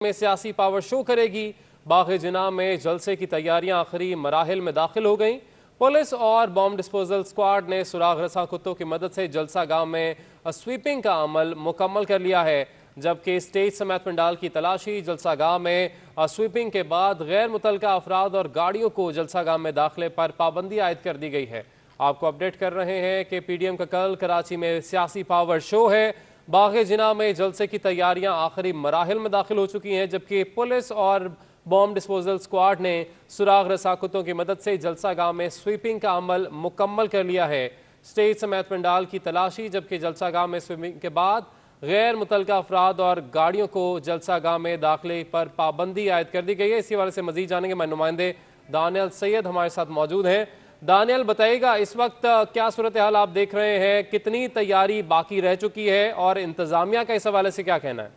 में सियासी power show करेगी। बाग़ जिना में जलसे की तैयारियां आखिरी मराहिल में दाखिल हो गईं। पुलिस और बॉम्ब डिस्पोजल स्क्वाड ने सुराग रसा कुत्तों की मदद से जलसा गांव में स्वीपिंग का अमल मुकम्मल कर लिया है, जबकि स्टेज समेत पंडाल की तलाशी। जलसा गांव में स्वीपिंग के बाद गैर मुतल्लका अफराद और गाड़ियों को जलसा गांव में दाखिले पर पाबंदी आयद कर दी गई है। आपको अपडेट कर रहे हैं कि पीडीएम का कल कराची में सियासी पावर शो है। बाग़ जिना में जलसे की तैयारियां आखिरी मराहिल में दाखिल हो चुकी हैं, जबकि पुलिस और बॉम्ब डिस्पोजल स्क्वाड ने सुराग रसा कुत्तों की मदद से जलसा गांव में स्वीपिंग का अमल मुकम्मल कर लिया है। स्टेज समेत पंडाल की तलाशी, जबकि जलसा गांव में स्वीपिंग के बाद गैर मुतल्लका अफराद और गाड़ियों को जलसा गांव में दाखिले पर पाबंदी आयद कर दी गई है। इसी हवाले से मजीद जानेंगे मैं नुमाइंदे दानियल सैयद हमारे साथ मौजूद हैं। दानियल, बताइएगा इस वक्त क्या सूरत हाल आप देख रहे हैं, कितनी तैयारी बाकी रह चुकी है और इंतजामिया का इस हवाले से क्या कहना है?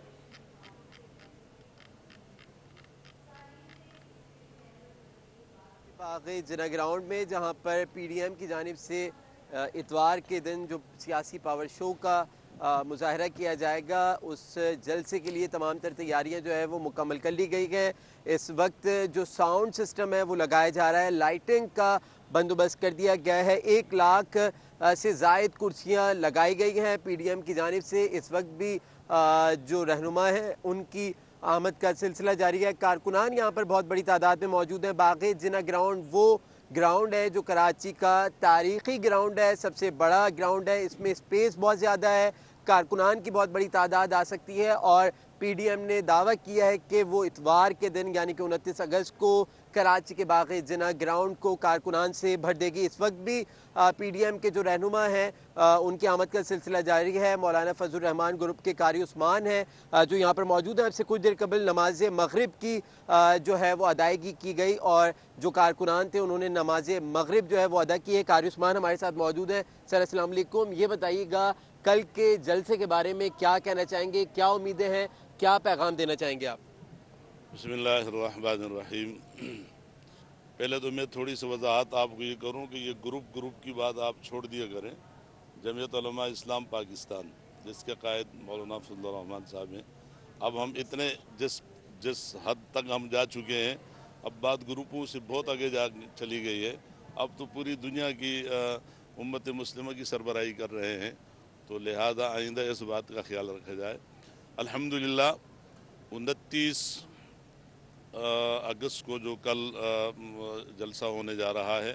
बाग़ जिना ग्राउंड में जहां पर पीडीएम की जानिब से इतवार के दिन जो सियासी पावर शो का मुजाहरा किया जाएगा, उस जलसे के लिए तमाम तर तैयारियां जो है वो मुकम्मल कर ली गई हैं। इस वक्त जो साउंड सिस्टम है वो लगाया जा रहा है, लाइटिंग का बंदोबस्त कर दिया गया है। 1 लाख से ज़ायद कुर्सियां लगाई गई हैं पीडीएम की जानिब से। इस वक्त भी जो रहनुमा हैं उनकी आमद का सिलसिला जारी है। कारकुनान यहाँ पर बहुत बड़ी तादाद में मौजूद हैं। बाग़ जिना ग्राउंड वो ग्राउंड है जो कराची का तारीख़ी ग्राउंड है, सबसे बड़ा ग्राउंड है। इसमें स्पेस बहुत ज़्यादा है, कारकुनान की बहुत बड़ी तादाद आ सकती है और पीडीएम ने दावा किया है कि वो इतवार के दिन यानी कि 29 अगस्त को कराची के बाग़ जिना ग्राउंड को कारकुनान से भर देगी। इस वक्त भी पीडीएम के जो रहनुमा हैं उनकी आमद का सिलसिला जारी है। मौलाना फजल रहमान ग्रुप के कारी उस्मान हैं जो यहाँ पर मौजूद हैं। अब से कुछ देर कबल नमाज मगरिब की जो है वो अदायगी की गई और जो कारकुनान थे उन्होंने नमाज मगरिब जो है वो अदा की है। कारी उस्मान हमारे साथ मौजूद हैं। सर अस्सलाम वालेकुम, ये बताइएगा कल के जलसे के बारे में क्या कहना चाहेंगे, क्या उम्मीदें हैं, क्या पैगाम देना चाहेंगे आप? बिस्मिल्लाहिर्रहमानिर्रहीम। पहले तो मैं थोड़ी सी वजाहत आपको ये करूं कि ये ग्रुप की बात आप छोड़ दिया करें। जमीयत उलमा इस्लाम पाकिस्तान, जिसके कायद मौलाना फजल रहमान साहब हैं, अब हम इतने जिस जिस हद तक हम जा चुके हैं, अब बात ग्रुपों से बहुत आगे जा चली गई है। अब तो पूरी दुनिया की उम्मत मुस्लिमा की सरबराही कर रहे हैं, तो लिहाजा आइंदा इस बात का ख्याल रखा जाए। अल्हम्दुलिल्लाह 29 अगस्त को जो कल जलसा होने जा रहा है,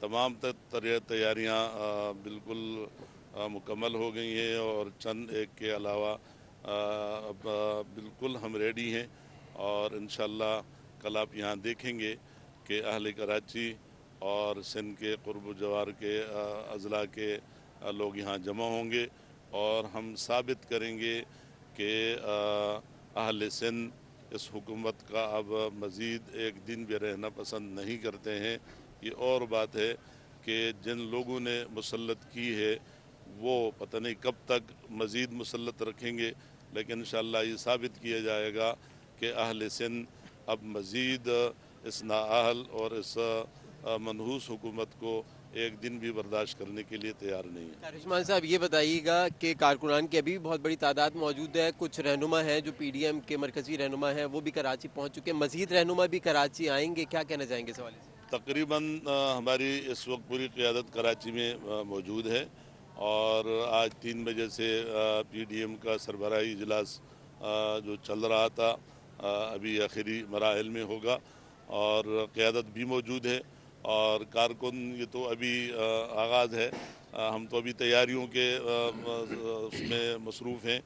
तमाम तैयारियां बिल्कुल मुकम्मल हो गई हैं और चंद एक के अलावा बिल्कुल हम रेडी हैं। और इंशाअल्लाह कल आप यहाँ देखेंगे कि अहले कराची और सिंध के क़ुर्ब जवार के अज़ला के लोग यहाँ जमा होंगे और हम साबित करेंगे कि अहले सिंध इस हुकूमत का अब मज़ीद एक दिन भी रहना पसंद नहीं करते हैं। ये और बात है कि जिन लोगों ने मुसल्लत की है वो पता नहीं कब तक मज़ीद मुसल्लत रखेंगे, लेकिन इंशाअल्लाह ये साबित किया जाएगा कि अहले सिंध अब मज़ीद इस नाअहल और इस मनहूस हुकूमत को एक दिन भी बर्दाश्त करने के लिए तैयार नहीं है। उस्मान साहब, ये बताइएगा कि कारकुनान की अभी भी बहुत बड़ी तादाद मौजूद है। कुछ रहनुमा हैं जो पीडीएम के मरकजी रहनुमा हैं, वो भी कराची पहुंच चुके हैं, मजीद रहनुमा भी कराची आएंगे, क्या कहना चाहेंगे इस हवाले से? तकरीबन हमारी इस वक्त पूरी क़यादत कराची में मौजूद है और आज 3 बजे से पीडीएम का सरबराही इजलास जो चल रहा था अभी आखिरी मराहिल में होगा और क़यादत भी मौजूद है और कारकुन ये तो अभी आगाज़ है। हम तो अभी तैयारियों के उसमें मसरूफ़ हैं।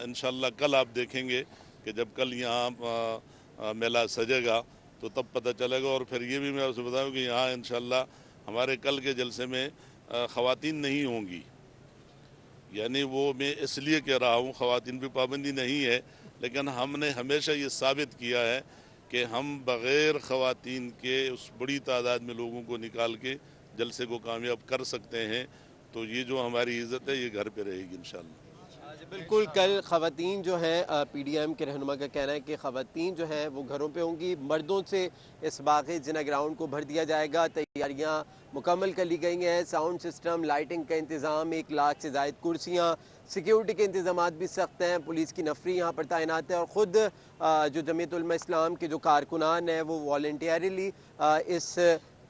इंशाअल्लाह कल आप देखेंगे कि जब कल यहाँ मेला सजेगा तो तब पता चलेगा। और फिर ये भी मैं आपसे बताऊँ कि यहाँ इंशाअल्लाह हमारे कल के जलसे में ख़वातीन नहीं होंगी, यानी वो मैं इसलिए कह रहा हूँ ख़वातीन पर पाबंदी नहीं है, लेकिन हमने हमेशा ये साबित किया है कि हम बग़ैर ख़वातीन के उस बड़ी तादाद में लोगों को निकाल के जलसे को कामयाब कर सकते हैं। तो ये जो हमारी इज़्ज़त है ये घर पे रहेगी इंशाअल्लाह। जब बिल्कुल, कल ख़वातीन जो हैं पीडीएम के रहनुमा का कहना है कि ख़वातीन जो हैं वो घरों पे होंगी। मर्दों से इस बाग़ जिना ग्राउंड को भर दिया जाएगा। तैयारियां मुकम्मल कर ली गई हैं। साउंड सिस्टम, लाइटिंग का इंतज़ाम, 1 लाख से ज़ायद कुर्सियाँ, सिक्योरिटी के इंतज़ामात भी सख्त हैं। पुलिस की नफरी यहाँ पर तैनात है और ख़ुद जो जमीयत उलमा इस्लाम के जो कारकुनान हैं वो वॉलंटियरली इस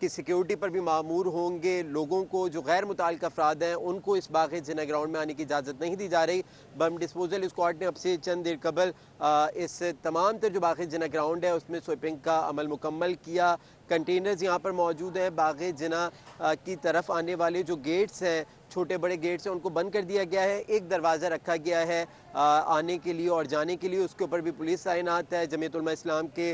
की सिक्योरिटी पर भी मामूर होंगे। लोगों को जो गैर मुताल्लिक़ अफराद हैं उनको इस बाग़ जिना ग्राउंड में आने की इजाज़त नहीं दी जा रही। बम डिस्पोजल स्क्वाड ने अब से चंद देर कबल इस तमाम तर जो बाग़ जिना ग्राउंड है उसमें स्वीपिंग का अमल मुकम्मल किया। कंटेनर्स यहाँ पर मौजूद हैं। बाग़ जिना की तरफ आने वाले जो गेट्स हैं, छोटे बड़े गेट्स हैं, उनको बंद कर दिया गया है। एक दरवाज़ा रखा गया है आने के लिए और जाने के लिए। उसके ऊपर भी पुलिस तैनात है। जमीयत उलमा इस्लाम के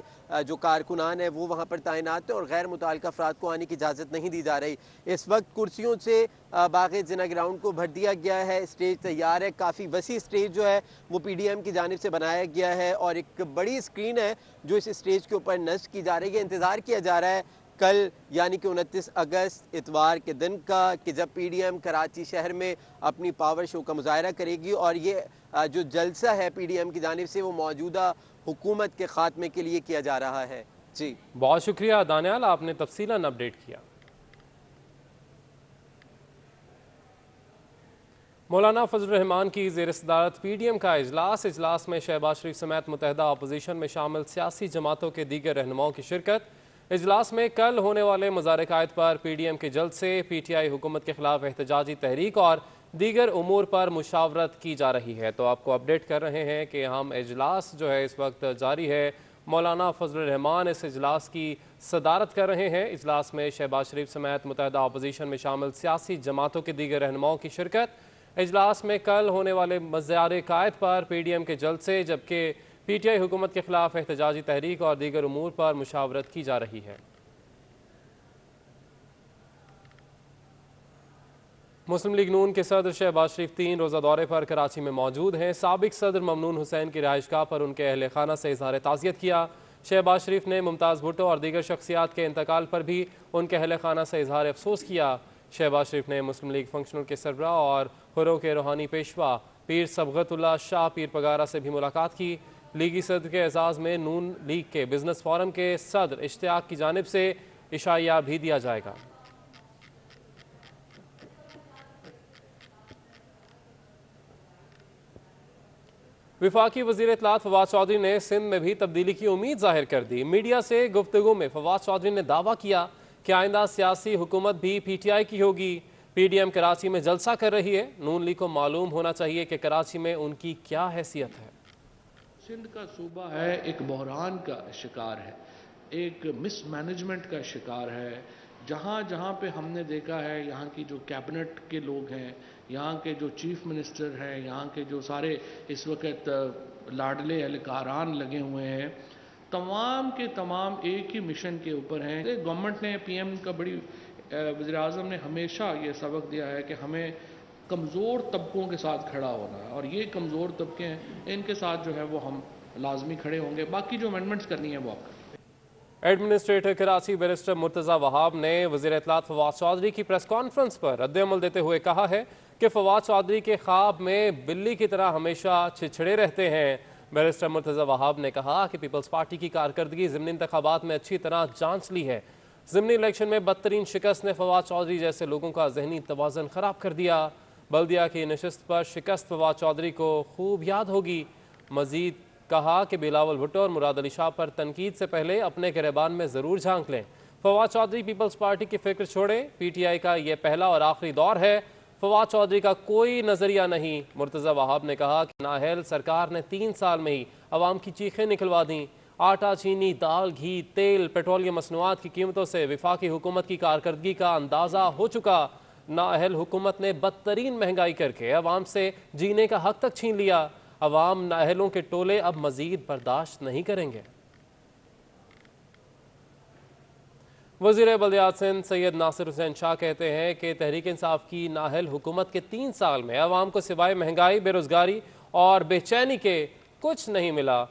जो कारकुनान है वो वहाँ पर तैनात है और गैर मुताल्लिक़ अफराद को आने की इजाज़त नहीं दी जा रही। इस वक्त कुर्सियों से बाग़ जिना ग्राउंड को भर दिया गया है। स्टेज तैयार है। काफ़ी वसी स्टेज जो है वो पीडीएम की जानिब से बनाया गया है और एक बड़ी स्क्रीन है जो इस स्टेज के ऊपर नस्ब की जा रही है। इंतज़ार किया जा रहा है कल यानी कि 29 अगस्त इतवार के दिन का कि जब पीडीएम कराची शहर में अपनी पावर शो का मुजाहरा करेगी और ये जो जलसा है पीडीएम की जानिब से वो मौजूदा हुकूमत के खात्मे के लिए किया जा रहा है। जी बहुत शुक्रिया दानियाल, आपने तफसीलन अपडेट किया। मौलाना फजल रहमान की ज़ेर सदारत पीडीएम का इजलास में शहबाज शरीफ समेत मुतहदा अपोजिशन में शामिल सियासी जमातों के दीगर रहनुमाओं की शिरकत। इजलास में कल होने वाले मुज़ाहरे कायद पर पीडीएम के जल्द से पीटीआई हुकूमत के खिलाफ एहतजाजी तहरीक और दीगर उमूर पर मुशावरत की जा रही है। तो आपको अपडेट कर रहे हैं कि हम इजलास जो है इस वक्त जारी है। मौलाना फजल रहमान इस इजलास की सदारत कर रहे हैं। इजलास में शहबाज शरीफ समेत मुतहदा अपोजिशन में शामिल सियासी जमातों के दीगर रहनुमाओं की शिरकत। इजलास में कल होने वाले मुज़ाहरे कायद पर पीडीएम के जल्द से जबकि पीटीआई हुकूमत के खिलाफ एहतजाजी तहरीक और दीगर उमूर पर मुशावरत की जा रही है। मुस्लिम लीग नून के सदर शहबाज शरीफ 3 रोज़ा दौरे पर कराची में मौजूद हैं। साबिक सदर ममनून हुसैन की रिहाइशगाह पर उनके अहल खाना से इजहार ताज़ियत किया। शहबाज शरीफ ने मुमताज़ भुट्टो और दीगर शख्सियात के इंतकाल पर भी उनके अहल खाना से इजहार अफसोस किया। शहबाज शरीफ ने मुस्लिम लीग फंक्शनल के सरबराह और हुर्रों के रूहानी पेशवा पीर सबगतुल्लाह शाह पीर पगारा से भी मुलाकात की। लीगी सदर के एजाज़ में नून लीग के बिजनेस फोरम के सदर इश्तियाक की जानिब से इशाया भी दिया जाएगा। विफाकी वज़ीर इत्तलात फवाद चौधरी ने सिंध में भी तब्दीली की उम्मीद जाहिर कर दी। मीडिया से गुफ्तगू में फवाद चौधरी ने दावा किया कि आइंदा सियासी हुकूमत भी पीटीआई की होगी। पीडीएम कराची में जलसा कर रही है। नून लीग को मालूम होना चाहिए कि कराची में उनकी क्या हैसियत है। सिंध का सूबा है एक बहरान का शिकार है, एक मिसमैनेजमेंट का शिकार है। जहाँ जहाँ पे हमने देखा है यहाँ की जो कैबिनेट के लोग हैं, यहाँ के जो चीफ मिनिस्टर हैं, यहाँ के जो सारे इस वक्त लाडले एहलकारान लगे हुए हैं, तमाम के तमाम एक ही मिशन के ऊपर हैं। गवर्नमेंट ने पीएम का बड़ी वज़ीर आज़म ने हमेशा ये सबक दिया है कि हमें कमज़ोर तबकों के साथ खड़ा होना है और ये कमज़ोर तबके हैं, इनके साथ जो है वो हम लाजमी खड़े होंगे। बाकी जो अमेंडमेंट्स करनी है वो आप करें। एडमिनिस्ट्रेटर कराची बैरिस्टर मुर्तज़ा वहाब ने वज़ीर इत्तलात फवाद चौधरी की प्रेस कॉन्फ्रेंस पर रद्द-ए-अमल देते हुए कहा है कि फवाद चौधरी के ख्वाब में बिल्ली की तरह हमेशा छिछड़े रहते हैं। बैरिस्टर मुर्तज़ा वहाब ने कहा कि पीपल्स पार्टी की कारकर्दगी ज़िमनी इंतखाबात में अच्छी तरह जांच ली है। ज़िमनी इलेक्शन में बदतरीन शिकस्त ने फवाद चौधरी जैसे लोगों का जहनी तवाज़न ख़राब कर दिया। बल्दिया की नशस्त पर शिकस्त फवाद चौधरी को खूब याद होगी। मजीद कहा कि बिलावल भुट्टो और मुराद अली शाह पर तनकीद से पहले अपने गिरबान में ज़रूर झांक लें। फवाद चौधरी पीपल्स पार्टी की फिक्र छोड़ें। पीटीआई का यह पहला और आखिरी दौर है। फवाद चौधरी का कोई नज़रिया नहीं। मुर्तज़ा वहाब ने कहा कि नाहल सरकार ने 3 साल में ही अवाम की चीखें निकलवा दी। आटा, चीनी, दाल, घी, तेल, पेट्रोलियम मसनूआत की कीमतों से विफाकी हुकूमत की कारकर्दगी का अंदाज़ा हो चुका। नाअहल हुकूमत ने बदतरीन महंगाई करके अवाम से जीने का हक तक छीन लिया। अवाम नाअहलों के टोले अब मजीद बर्दाश्त नहीं करेंगे। वज़ीर बल्दियात सिंध सैयद नासिर हुसैन शाह कहते हैं कि तहरीक इंसाफ की नाअहल हुकूमत के 3 साल में अवाम को सिवाय महंगाई, बेरोजगारी और बेचैनी के कुछ नहीं मिला।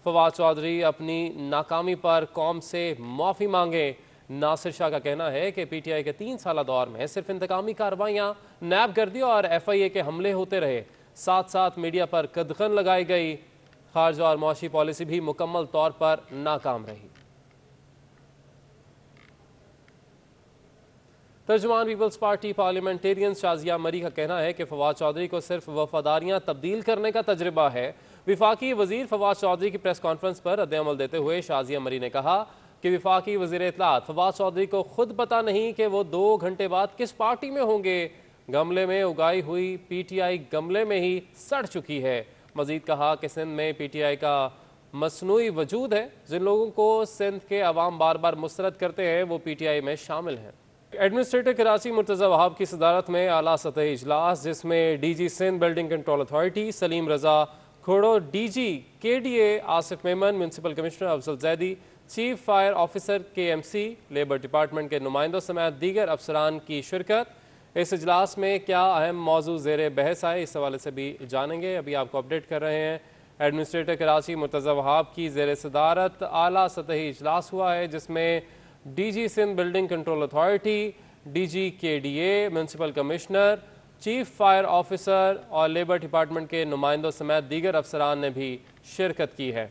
फवाद चौधरी अपनी नाकामी पर कौम से माफ़ी मांगे। नासिर शाह का कहना है कि पीटीआई के 3 साल दौर में सिर्फ इंतकामी कार्रवाइयाँ, नैब गर्दी और FIA के हमले होते रहे। साथ साथ मीडिया पर कदगन लगाई गई। खारजा और मौशी पॉलिसी भी मुकम्मल तौर पर नाकाम रही। तर्जुमान पीपल्स पार्टी पार्लियामेंटेरियन शाजिया मरी का कहना है कि फवाद चौधरी को सिर्फ वफादारियां तब्दील करने का तजर्बा है। विफाकी वजीर फवाद चौधरी की प्रेस कॉन्फ्रेंस पर रद्द-ए-अमल देते हुए शाजिया मरी ने कहा कि विफाकी वजीर इत्तलात फवाद चौधरी को खुद पता नहीं कि वो 2 घंटे बाद किस पार्टी में होंगे। गमले में उगाई हुई PTI गमले में ही सड़ चुकी है। मजीद कहा कि सिंध में PTI का मसनूई वजूद है। जिन लोगों को सिंध के अवाम बार बार मुस्तरद करते हैं वो PTI में शामिल हैं। एडमिनिस्ट्रेटर कराची मुर्तज़ा वहाब की सदारत में आला सतही इजलास, जिसमें DG Sindh building control authority Salim Raza Khoro, DG KDA Asif Memon, municipal commissioner Afzal Zaidi, chief fire officer KMC, labour department के नुमाइंदों समेत दीगर अफसरान की शिरकत। इस इजलास में क्या अहम मौजू ज़ेर बहस आए, इस हवाले से भी जानेंगे। अभी आपको अपडेट कर रहे हैं। एडमिनिस्ट्रेटर कराची मुर्तज़ा वहाब की ज़ेर सदारत आला सतही इजलास हुआ है, जिसमें DG Sindh building control authority, DG KDA, municipal commissioner, chief fire officer और लेबर डिपार्टमेंट के नुमाइंदों समेत दीगर अफसरान ने भी शिरकत की है।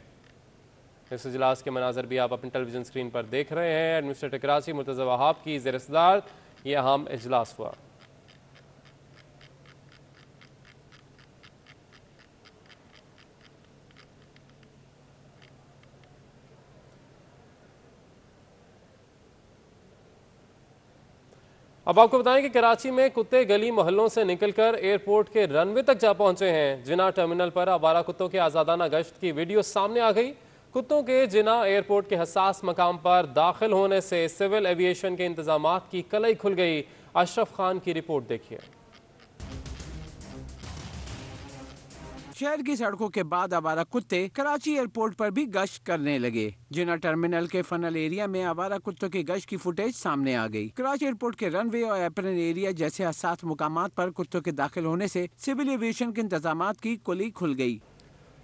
इस इजलास के मनाजर भी आप अपनी टेलीविजन स्क्रीन पर देख रहे हैं। एडमिनिस्ट्रेटर कराची मुर्तज़ा वहाब की ज़ेर सदारत यह अहम इजलास हुआ। अब आपको बताएं कि कराची में कुत्ते गली मोहल्लों से निकलकर एयरपोर्ट के रनवे तक जा पहुंचे हैं। जिना टर्मिनल पर आवारा कुत्तों के आज़ादाना गश्त की वीडियो सामने आ गई। कुत्तों के जिना एयरपोर्ट के हसास मकाम पर दाखिल होने से सिविल एविएशन के इंतजामात की कलई खुल गई। अशरफ खान की रिपोर्ट देखिए। शहर की सड़कों के बाद आवारा कुत्ते कराची एयरपोर्ट पर भी गश्त करने लगे। जिना टर्मिनल के फनल एरिया में आवारा कुत्तों की गश्त की फुटेज सामने आ गई। कराची एयरपोर्ट के रनवे और एप्रन एरिया जैसे हसास मुकामात पर कुत्तों के दाखिल होने से सिविल एविएशन के इंतजामात की कुली खुल गई।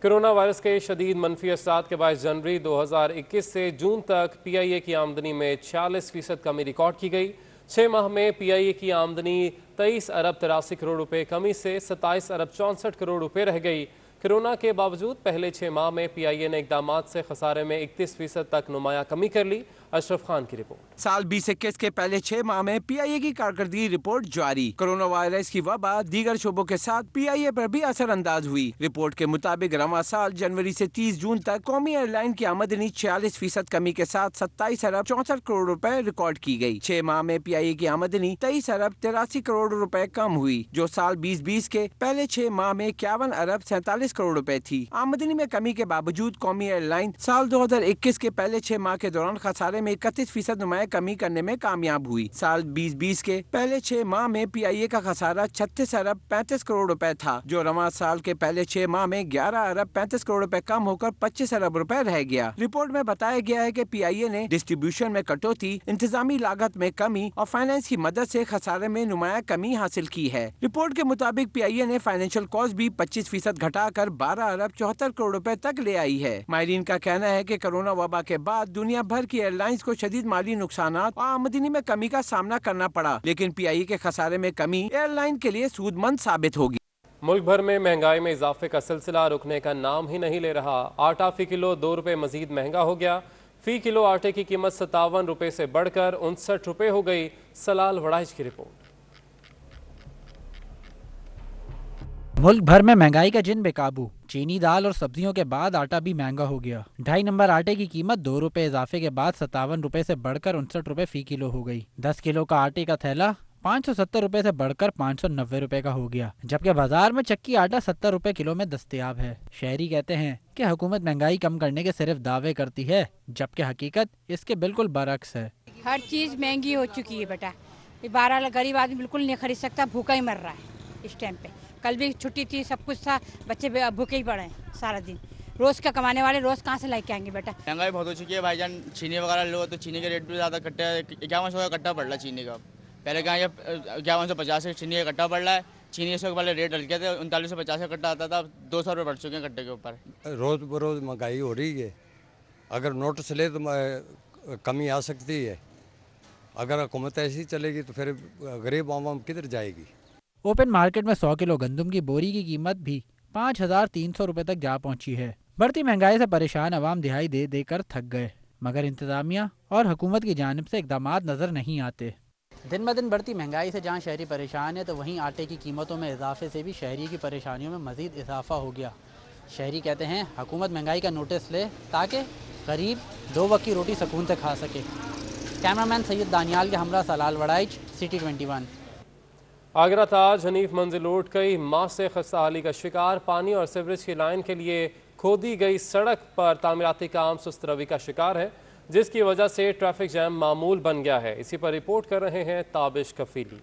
कोरोना वायरस के शदीद मनफी असरात के बाद जनवरी 2021 से जून तक PIA की आमदनी में 46% कमी रिकॉर्ड की गई। 6 माह में PIA की आमदनी 23 अरब 83 करोड़ रुपए कमी से 27 अरब 64 करोड़ रुपए रह गई। कोरोना के बावजूद पहले 6 माह में PIA ने इकदामात से खसारे में 31% तक नुमाया कमी कर ली। अशरफ खान की रिपोर्ट। साल 2021 के पहले 6 माह में PIA की कारकर्दगी रिपोर्ट जारी। कोरोना वायरस की वबा दीगर शोबों के साथ PIA पर भी असरअंदाज हुई। रिपोर्ट के मुताबिक रवां साल जनवरी से 30 जून तक कौमी एयरलाइन की आमदनी 46% कमी के साथ 27 अरब 64 करोड़ रुपए रिकॉर्ड की गई। 6 माह में PIA की आमदनी 23 अरब 83 करोड़ रुपए कम हुई, जो साल 2020 के पहले 6 माह में 51 अरब 47 करोड़ रुपए थी। आमदनी में कमी के बावजूद कौमी एयरलाइन साल 2021 के पहले 6 माह के दौरान खसारे में 31% नुमाया कमी करने में कामयाब हुई। साल 2020 के पहले 6 माह में PIA का खसारा 36 अरब 35 करोड़ रुपए था, जो रवां साल के पहले 6 माह में 11 अरब 35 करोड़ रुपए कम होकर 25 अरब रुपए रह गया। रिपोर्ट में बताया गया है कि PIA ने डिस्ट्रीब्यूशन में कटौती, इंतजामी लागत में कमी और फाइनेंस की मदद से खसारे में नुमाया कमी हासिल की है। रिपोर्ट के मुताबिक PIA ने फाइनेंशियल कॉस्ट भी 25% घटाकर 12 अरब 74 करोड़ रुपए तक ले आई है। माहिरीन का कहना है कि कोरोना वबा के बाद दुनिया भर की एयरलाइंस को शदीद माली नुकसानात और आमदनी में कमी का सामना करना पड़ा, लेकिन PIA के खसारे में कमी एयरलाइन के लिए सूदमंद साबित होगी। मुल्क भर में महंगाई में इजाफे का सिलसिला रुकने का नाम ही नहीं ले रहा। आटा फी किलो 2 रुपए मजीद महंगा हो गया। फी किलो आटे की कीमत 57 रुपए से बढ़कर 59 रुपए हो गई। सलाल वड़ाइच की रिपोर्ट। मुल्क भर में महंगाई का जिन बेकाबू। चीनी, दाल और सब्जियों के बाद आटा भी महंगा हो गया। 2.5 नंबर आटे की कीमत 2 रुपए इजाफे के बाद 57 रुपए से बढ़कर 59 रुपए फी किलो हो गई। 10 किलो का आटे का थैला 570 रुपए से बढ़कर 590 रुपए का हो गया, जबकि बाजार में चक्की आटा 70 रुपए किलो में दस्तयाब है। शहरी कहते हैं कि हुकूमत महंगाई कम करने के सिर्फ दावे करती है, जबकि हकीकत इसके बिल्कुल बरअक्स है। हर चीज़ महंगी हो चुकी है बेटा। 12 गरीब आदमी बिल्कुल नहीं खरीद सकता, भूखा ही मर रहा है इस टाइम पे। कल भी छुट्टी थी, सब कुछ था, बच्चे भूखे ही पड़े हैं सारा दिन। रोज़ का कमाने वाले रोज़ कहाँ से लेके आएंगे बेटा। महंगाई बहुत हो चुकी है भाईजान। चीनी वगैरह लो तो चीनी के रेट भी ज़्यादा कट्टा है। 5100 का कट्टा पड़ रहा है चीनी का। पहले कहाँ ये 5150 का चीनी का कट्टा पड़ रहा है। चीनी के पहले रेट हल्के थे, 3950 का कट्टा आता था, 200 रुपये बढ़ चुके हैं कट्टे के ऊपर। रोज़ बरोज़ महंगाई हो रही है। अगर नोटिस ले तो कमी आ सकती है। अगर हुकूमत ऐसी चलेगी तो फिर गरीब आवाम किधर जाएगी। ओपन मार्केट में 100 किलो गंदम की बोरी की कीमत भी 5,300 रुपए तक जा पहुंची है। बढ़ती महंगाई से परेशान अवाम दिहाई दे देकर थक गए, मगर इंतजामिया और हुकूमत की जानिब से इकदामात नजर नहीं आते। दिन ब दिन बढ़ती महंगाई से जहां शहरी परेशान है, तो वहीं आटे की कीमतों में इजाफे से भी शहरी की परेशानियों में मजीद इजाफा हो गया। शहरी कहते हैं हुकूमत महंगाई का नोटिस ले ताकि गरीब 2 वक्त की रोटी सुकून से खा सके। कैमरामैन सैयद दानियाल के हमरा सलाल वड़ाइच, सिटी 21। आगरा ताज हनीफ मंजिल रोड कई माह से खस्ताहाली का शिकार। पानी और सीवरेज की लाइन के लिए खोदी गई सड़क पर तामीराती काम सुस्त रवि का शिकार है, जिसकी वजह से ट्रैफिक जैम मामूल बन गया है। इसी पर रिपोर्ट कर रहे हैं ताबिश कफीली।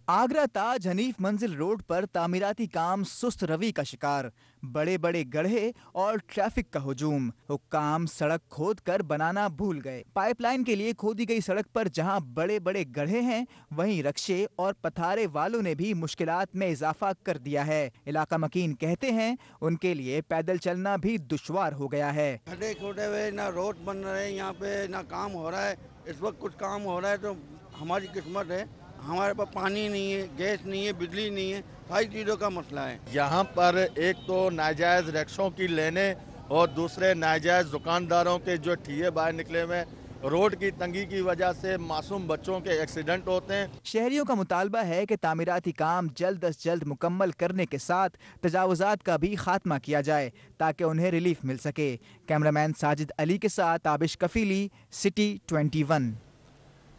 आगरा ताज हनीफ मंजिल रोड पर तामीराती काम सुस्त रवि का शिकार। बड़े बड़े गड्ढे और ट्रैफिक का हुजूम। हुक्काम सड़क खोद कर बनाना भूल गए। पाइपलाइन के लिए खोदी गई सड़क पर जहां बड़े बड़े गड्ढे हैं, वहीं रक्शे और पथारे वालों ने भी मुश्किलात में इजाफा कर दिया है। इलाका मकीन कहते हैं उनके लिए पैदल चलना भी दुश्वार हो गया है। गड्ढे खोदे हुए, ना रोड बन रहे, यहाँ पे ना काम हो रहा है। इस वक्त कुछ काम हो रहा है तो हमारी किस्मत है। हमारे पास पानी नहीं है, गैस नहीं है, बिजली नहीं है, सारी चीज़ों का मसला है। यहाँ पर एक तो नाजायज़ रिक्शों की लेने और दूसरे नाजायज़ दुकानदारों के जो ठिये बाहर निकले हुए, रोड की तंगी की वजह से मासूम बच्चों के एक्सीडेंट होते हैं। शहरियों का मुतालबा है कि तामीराती काम जल्द अज जल्द मुकम्मल करने के साथ तजावुजात का भी खात्मा किया जाए ताकि उन्हें रिलीफ मिल सके। कैमरामैन साजिद अली के साथ ताबिश कफीली, सिटी 21।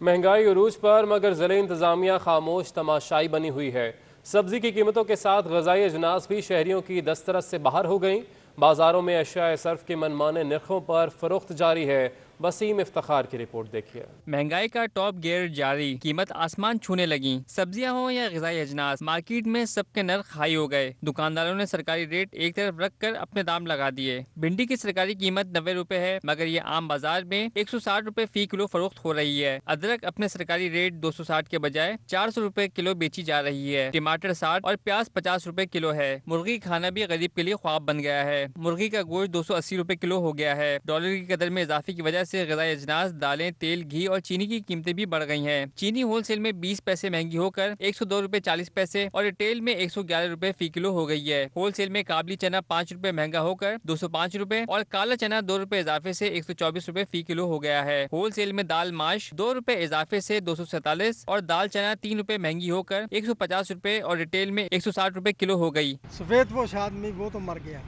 महंगाई उरूज पर मगर ज़िले इंतज़ामिया खामोश तमाशाई बनी हुई है। सब्जी की कीमतों के साथ ग़िज़ाई अजनास भी शहरियों की दस्तरस से बाहर हो गईं। बाज़ारों में अशिया सर्फ के मनमाने नरखों पर फरोख्त जारी है। वसीम इफ्तिखार की रिपोर्ट देखिए। महंगाई का टॉप गियर जारी, कीमत आसमान छूने लगी। सब्जियां हो या ग़िज़ाई अजनास, मार्केट में सबके नर्ख हाई हो गए। दुकानदारों ने सरकारी रेट एक तरफ रख कर अपने दाम लगा दिए। भिंडी की सरकारी कीमत 90 रुपए है, मगर ये आम बाजार में 160 रुपए फी किलो फरोख्त हो रही है। अदरक अपने सरकारी रेट 260 के बजाय 400 रुपए किलो बेची जा रही है। टमाटर 60 और प्याज 50 रुपए किलो है। मुर्गी खाना भी गरीब के लिए ख्वाब बन गया है। मुर्गी का गोश्त 280 रुपए किलो हो गया है। डॉलर की कदर में इजाफे की वजह से ग़िज़ाई अजनास, दालें, तेल, घी और चीनी की कीमतें भी बढ़ गई हैं। चीनी होलसेल में 20 पैसे महंगी होकर 102 रुपए 40 पैसे और रिटेल में 111 रुपए फी किलो हो गई है। होलसेल में काबली चना 5 रुपए महंगा होकर 205 रुपए और काला चना 2 रुपए इजाफे से 124 रुपए फी किलो हो गया है। होलसेल में दाल माश 2 रुपए इजाफे से 247 और दाल चना 3 रुपए महंगी होकर 150 रुपए और रिटेल में 160 रुपए किलो हो गई। सफेद पोश आदमी वो तो मर गया।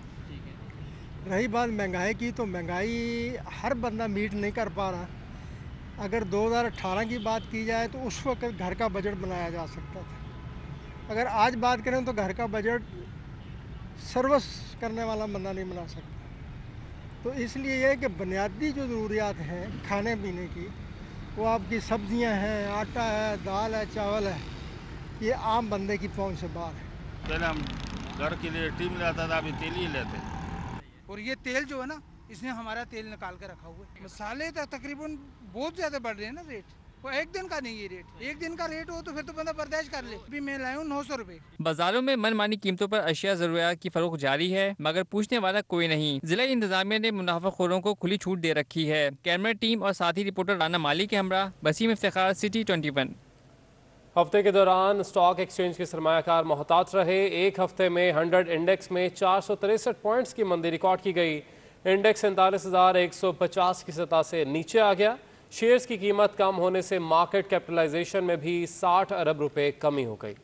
रही बात महंगाई की, तो महंगाई हर बंदा मीट नहीं कर पा रहा। अगर 2018 की बात की जाए तो उस वक्त घर का बजट बनाया जा सकता था। अगर आज बात करें तो घर का बजट सर्विस करने वाला बंदा नहीं बना सकता। तो इसलिए यह कि बुनियादी जो ज़रूरियात हैं खाने पीने की, वो आपकी सब्जियां हैं, आटा है, दाल है, चावल है, ये आम बंदे की पहुंच से बाहर है। पहले हम घर के लिए टीम लेता था, अभी तेल ही लेते। और ये तेल जो है ना, इसने हमारा तेल निकाल कर रखा हुआ है। मसाले तकरीबन बहुत ज़्यादा बढ़ रहे हैं ना रेट। वो एक दिन का नहीं है रेट। एक दिन का रेट हो तो फिर तो बंदा बर्दाश्त कर ले। अभी मैं लाया हूँ 900 रुपए। बाजारों में मनमानी कीमतों पर अशिया ज़रूरियात की फरोख्त जारी है, मगर पूछने वाला कोई नहीं। जिला इंतजामिया ने मुनाफाखोरों को खुली छूट दे रखी है। कैमरा टीम और साथी रिपोर्टर राना माली के हमरा, वसीम इफ्तिखार, सिटी 21। हफ्ते के दौरान स्टॉक एक्सचेंज के सरमायाकार मोहतात रहे। एक हफ्ते में 100 इंडेक्स में 463 पॉइंट्स की मंदी रिकॉर्ड की गई। इंडेक्स 47,150 की सतह से नीचे आ गया। शेयर्स की कीमत कम होने से मार्केट कैपिटलाइजेशन में भी 60 अरब रुपए कमी हो गई।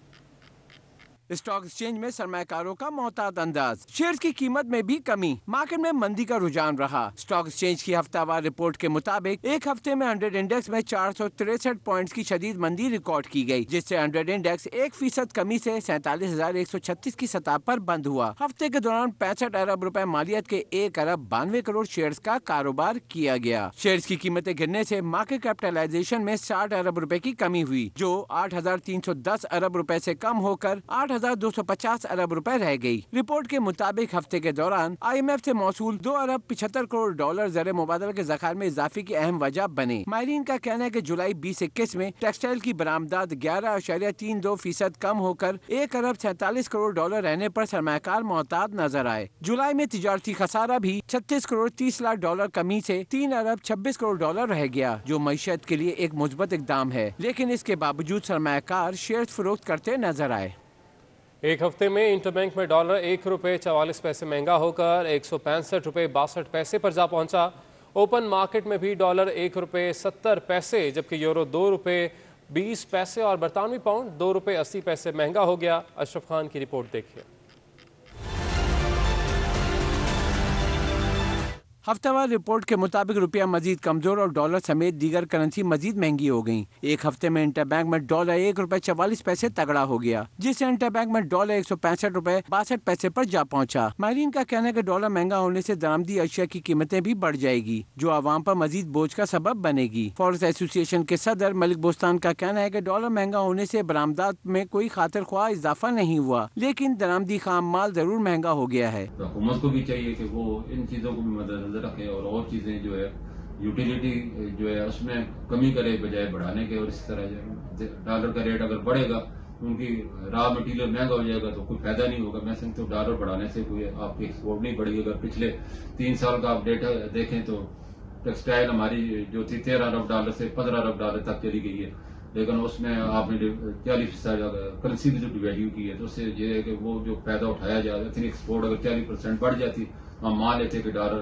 स्टॉक एक्सचेंज में सरमायाकारों का मोहतात अंदाज, शेयर्स की कीमत में भी कमी, मार्केट में मंदी का रुझान रहा। स्टॉक एक्सचेंज की हफ्तावार रिपोर्ट के मुताबिक एक हफ्ते में 100 इंडेक्स में 463 पॉइंट्स की शदीद मंदी रिकॉर्ड की गई, जिससे 100 इंडेक्स 1% कमी से 47,136 की सतह पर बंद हुआ। हफ्ते के दौरान 65 अरब रुपए मालियत के 1 अरब 92 करोड़ शेयर्स का कारोबार किया गया। शेयर्स की कीमतें गिरने से मार्केट कैपिटलाइजेशन में 60 अरब रुपए की कमी हुई, जो 8,310 अरब रुपए से कम होकर 8,000 8,250 अरब रुपए रह गई। रिपोर्ट के मुताबिक हफ्ते के दौरान IMF से मौसूल 2 अरब 75 करोड़ डॉलर ज़र मुबादला के ज़खायर में इजाफे की अहम वजह बने। माहिरीन का कहना है कि जुलाई 2021 में टेक्सटाइल की बरामदात 11.32% कम होकर 1 अरब 47 करोड़ डॉलर रहने पर सरमायाकार मोहतात नजर आए। जुलाई में तिजारती खसारा भी 36 करोड़ 30 लाख डॉलर कमी से 3 अरब 26 करोड़ डॉलर रह गया, जो मईशत के लिए एक मुस्बत इकदाम है, लेकिन इसके बावजूद सरमायाकार शेयर फरोख्त करते नजर आए। एक हफ्ते में इंटरबैंक में डॉलर 1 रुपये 44 पैसे महंगा होकर 165 रुपये 62 पैसे पर जा पहुंचा। ओपन मार्केट में भी डॉलर 1 रुपये 70 पैसे, जबकि यूरो 2 रुपये 20 पैसे और बरतानवी पाउंड 2 रुपये 80 पैसे महंगा हो गया। अशरफ खान की रिपोर्ट देखिए। हफ्तावार रिपोर्ट के मुताबिक रुपया मजीद कमजोर और डॉलर समेत दीगर करेंसी मजीद महंगी हो गई। एक हफ्ते में इंटरबैंक में डॉलर 1 रुपये 44 पैसे तगड़ा हो गया, जिससे इंटरबैंक में डॉलर 165 रुपये 62 पैसे पर जा पहुंचा। माहिरीन का कहना है कि डॉलर महंगा होने से दरामदी अशिया की कीमतें भी बढ़ जाएगी, जो आवाम पर मजीद बोझ का सबब बनेगी। फॉरेक्स एसोसिएशन के सदर मलिक बोस्तान का कहना है कि डॉलर महंगा होने से बरामदात में कोई खातिर ख्वाह इजाफा नहीं हुआ, लेकिन दरामदी खाम माल जरूर महंगा हो गया है। हुकूमत को भी चाहिए कि वो इन चीज़ों को भी मद्देनजर रखे और चीज़ें जो है यूटिलिटी जो है उसमें कमी करे बजाय बढ़ाने के। और इस तरह डॉलर का रेट अगर बढ़ेगा, उनकी रॉ मटीरियल महंगा हो जाएगा तो कोई फायदा नहीं होगा। मैं समझता हूँ डॉलर बढ़ाने से कोई आपकी एक्सपोर्ट नहीं बढ़ेगी। अगर पिछले 3 साल का आप डेटा देखें तो टेक्सटाइल हमारी जो थी 13 अरब डॉलर से 15 अरब डॉलर तक चली गई है, लेकिन उसमें आपने 40% करेंसी की जो डिवैल्यू की है, तो उससे ये है कि वो जो फायदा उठाया जाएगा, इतनी एक्सपोर्ट अगर 40% बढ़ जाती, हम मान लेते कि डॉलर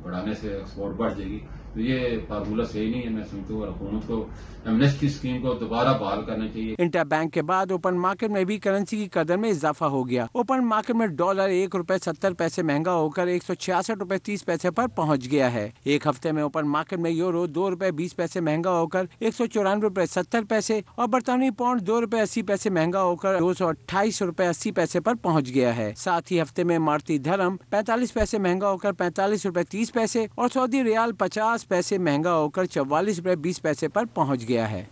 बढ़ाने से एक्सपोर्ट बढ़ जाएगी। तो ये फार्मूला सही नहीं है। मैं समझता हूँ हुकूमत को एमनेस्टी स्कीम को दोबारा बहाल करना चाहिए। इंटरबैंक के बाद ओपन मार्केट में भी करेंसी की कदर में इजाफा हो गया। ओपन मार्केट में डॉलर 1 रुपये 70 पैसे महंगा होकर 166 रुपये 30 पैसे पर पहुंच गया है। एक हफ्ते में ओपन मार्केट में यूरो 2 रुपये 20 पैसे महंगा होकर 194 रुपये 70 पैसे और बरतानवी पाउंड 2 रुपये 80 पैसे महंगा होकर 228 रुपये 80 पैसे पर पहुँच गया है। साथ ही हफ्ते में इमारती धर्म 45 पैसे महंगा होकर 45 रुपये 30 पैसे और सऊदी रियाल 50 पैसे महंगा होकर 44 रुपये 20 पैसे पर पहुंच गया है।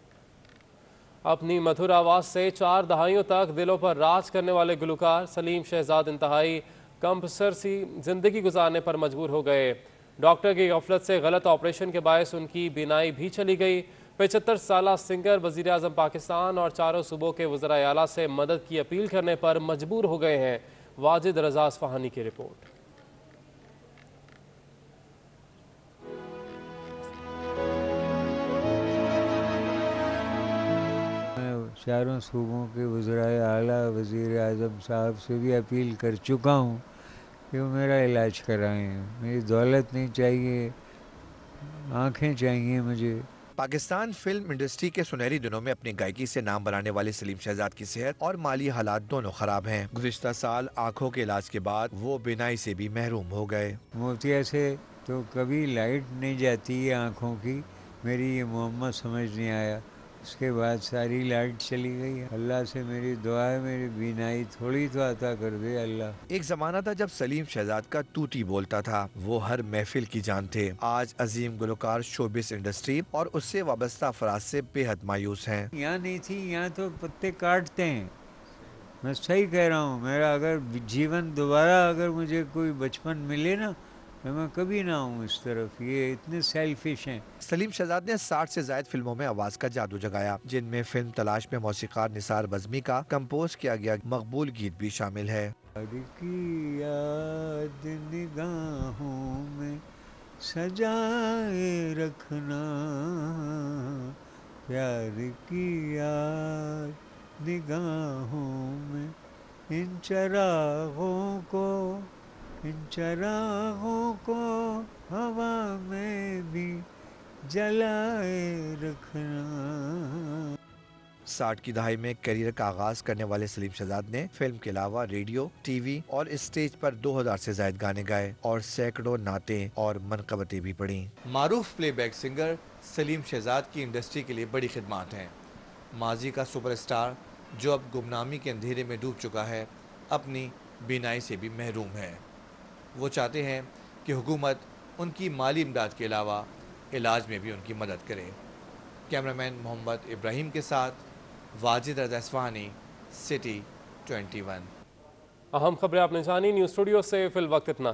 अपनी मधुर आवाज से 4 दहाइयों तक दिलों पर राज करने वाले गुलकार सलीम शहजाद इंतहाई कमसर सी जिंदगी गुजारने पर मजबूर हो गए। डॉक्टर की गफलत से गलत ऑपरेशन के बायस उनकी बीनाई भी चली गई। 75 साला सिंगर वजीर आजम पाकिस्तान और चारों सूबों के वज़राए आला से मदद की अपील करने पर मजबूर हो गए हैं। वाजिद रजा असफहानी की रिपोर्ट। चारों सूबों के वज़राए आला वज़ीर आज़म साहब से भी अपील कर चुका हूँ कि वो मेरा इलाज कराएं। मेरी दौलत नहीं चाहिए, आँखें चाहिए मुझे। पाकिस्तान फिल्म इंडस्ट्री के सुनहरी दिनों में अपनी गायकी से नाम बनाने वाले सलीम शहजाद की सेहत और माली हालात दोनों खराब हैं। गुज़िश्ता साल आँखों के इलाज के बाद वो बीनाई से भी महरूम हो गए। मोतिया से तो कभी लाइट नहीं जाती है आँखों की, मेरी ये मोहम्मद समझ नहीं आया। उसके बाद सारी लाइट चली गई। अल्लाह से मेरी दुआ है मेरी बीनाई थोड़ी तो अता कर दे अल्लाह। एक जमाना था जब सलीम शहजाद का तूती बोलता था, वो हर महफिल की जान थे। आज अजीम गुलकार शोबिस इंडस्ट्री और उससे वाबस्ता अफराद से बेहद मायूस हैं। यहाँ नहीं थी, यहाँ तो पत्ते काटते हैं। मैं सही कह रहा हूँ, मेरा अगर जीवन दोबारा अगर मुझे कोई बचपन मिले ना, मैं कभी ना हूँ इस तरफ। ये इतने सेल्फिश हैं। सलीम शहजाद ने 60 से ज्यादा फिल्मों में आवाज का जादू जगाया, जिनमें फिल्म तलाश में मौसीकार निसार बज़मी का कंपोज किया गया मकबूल गीत भी शामिल है। की याद निगाहों में सजाए रखना, प्यार की याद निगाहों में इन चरागों को हवा में भी जलाए रखना। 60 की दहाई में करियर का आगाज करने वाले सलीम शहजाद ने फिल्म के अलावा रेडियो, टीवी और स्टेज पर 2000 से ज्यादा गाने गाए और सैकड़ों नातें और मनकबतें भी पढ़ी। मारूफ प्लेबैक सिंगर सलीम शहजाद की इंडस्ट्री के लिए बड़ी खिदमत हैं। माजी का सुपरस्टार जो अब गुमनामी के अंधेरे में डूब चुका है, अपनी बीनाई से भी महरूम है। वो चाहते हैं कि हुकूमत उनकी माली इमदाद के अलावा इलाज में भी उनकी मदद करे। कैमरामैन मोहम्मद इब्राहिम के साथ वाजिद रज़ा असफहानी, सिटी 21। अहम खबरें आपने जानी। न्यूज़ स्टूडियो से फिल वक्त इतना।